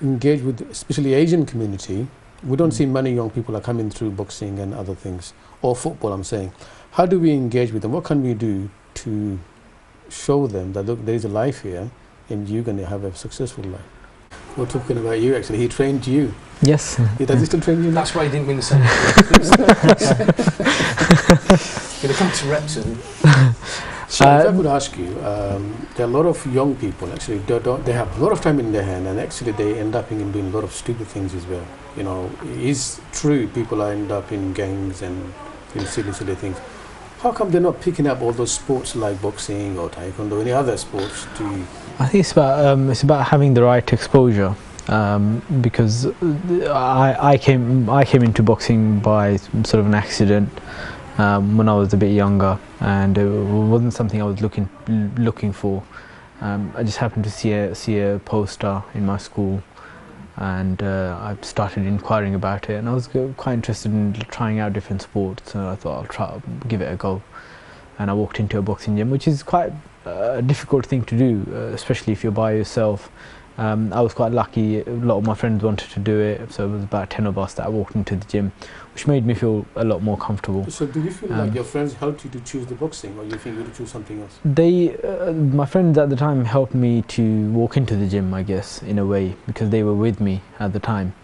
engage with, especially Asian community? We don't see many young people are coming through boxing and other things, or football, I'm saying. How do we engage with them? What can we do to show them that, look, there is a life here and you're going to have a successful life? We're talking about you, actually. He trained you. Yes. Does he still train you now? That's why he didn't win the same. Going to come to Wrexham. So if I could ask you, there are a lot of young people, actually, they have a lot of time in their hand, and actually they end up in doing a lot of stupid things as well. You know, it's true, people end up in gangs and in silly things. How come they're not picking up all those sports like boxing or taekwondo, any other sports? I think it's about having the right exposure, because I came into boxing by sort of an accident when I was a bit younger, and it wasn't something I was looking for. I just happened to see a poster in my school, and I started inquiring about it, and I was quite interested in trying out different sports, so I thought I'll give it a go. And I walked into a boxing gym, which is quite a difficult thing to do, especially if you're by yourself. I was quite lucky, a lot of my friends wanted to do it, so it was about 10 of us that walked into the gym, which made me feel a lot more comfortable. So do you feel like your friends helped you to choose the boxing, or you think you would choose something else? My friends at the time helped me to walk into the gym, I guess, in a way, because they were with me at the time.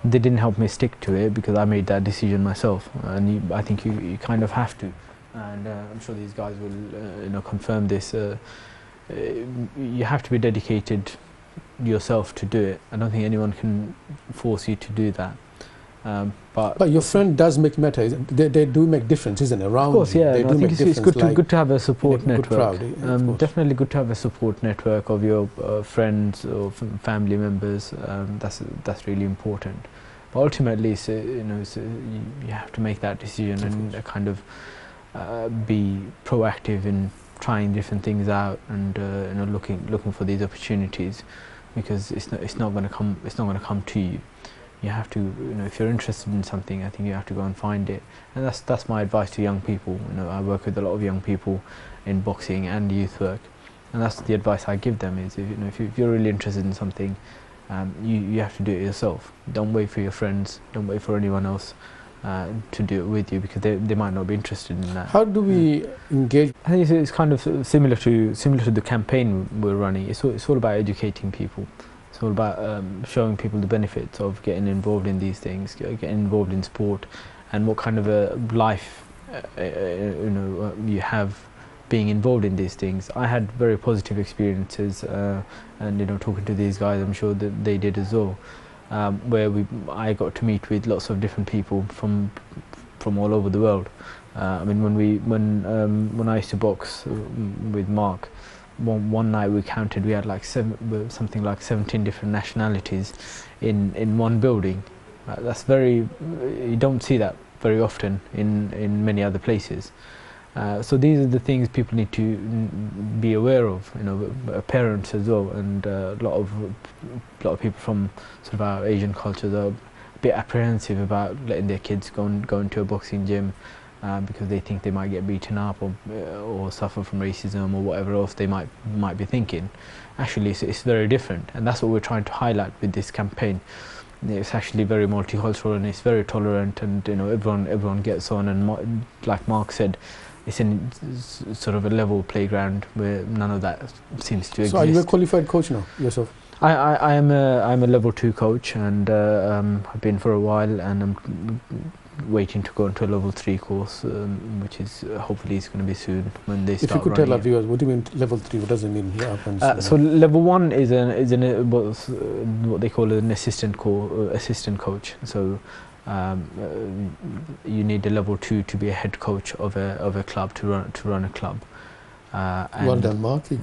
They didn't help me stick to it because I made that decision myself, and I think you kind of have to. And I'm sure these guys will confirm this. You have to be dedicated yourself to do it. I don't think anyone can force you to do that. But your friend does make matter. They do make difference, isn't it? Around of course, yeah. I think it's good to have a support network. Crowd, definitely good to have a support network of your friends or family members. That's really important. But ultimately, you have to make that decision and kind of be proactive in trying different things out and looking for these opportunities, because it's not going to come to you. You have to, if you're interested in something, I think you have to go and find it. And that's my advice to young people. I work with a lot of young people in boxing and youth work, and that's the advice I give them is, if you're really interested in something, you have to do it yourself. Don't wait for your friends, don't wait for anyone else to do it with you, because they might not be interested in that. How do we engage? I think it's kind of similar to the campaign we're running. It's all about educating people. It's all about showing people the benefits of getting involved in these things, getting involved in sport, and what kind of a life you have being involved in these things. I had very positive experiences, and talking to these guys, I'm sure that they did as well. Where I got to meet with lots of different people from all over the world. I mean, when I used to box with Mark, one night we counted, we had like something like 17 different nationalities in one building. That's you don't see that very often in many other places. So these are the things people need to be aware of, parents as well, and a lot of people from sort of our Asian cultures are a bit apprehensive about letting their kids go into a boxing gym because they think they might get beaten up or suffer from racism or whatever else they might be thinking. Actually, it's very different, and that's what we're trying to highlight with this campaign. It's actually very multicultural and it's very tolerant, and everyone gets on, and like Mark said, it's in sort of a level playground where none of that seems to exist. So are you a qualified coach now yourself? I'm a level 2 coach, and I've been for a while, and I'm waiting to go into a level 3 course, which is hopefully is going to be soon when they start. If you could tell our viewers, what do you mean level 3? What does it mean? So level 1 is what they call an assistant coach. So you need a level 2 to be a head coach of a club, to run a club. Well done, Mark.